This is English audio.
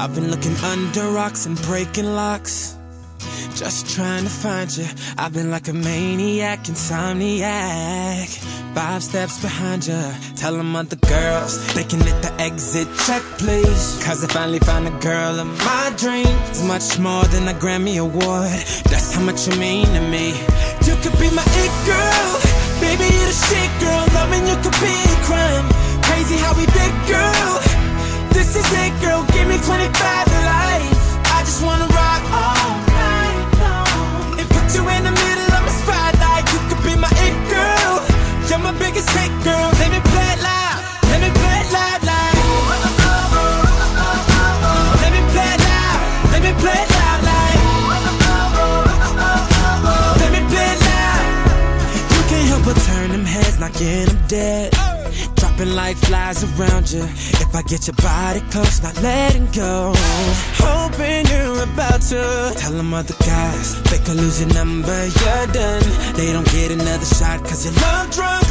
I've been looking under rocks and breaking locks, just trying to find you. I've been like a maniac, insomniac, 5 steps behind you. Tell them other girls they can hit the exit check, please. Cause I finally found a girl of my dreams. Much more than a Grammy award, that's how much you mean to me. You could be my it girl, baby, you're the shit girl. Loving you could be a crime. Crazy how we fit, girl. This is it, girl, give me 25 to life. I just wanna rock all night long and put you in the middle of my spotlight. You could be my it girl, you're my biggest hit, girl. Let me play it loud, let me play it loud, loud. Let me play it loud, let me play it loud, loud. Let me play it loud. You can't help but turn them heads, knocking them dead, dropping like flies around you. If I get your body close, not letting go, hoping you're about to tell them other guys they could lose your number, you're done. They don't get another shot cause you're love drunk.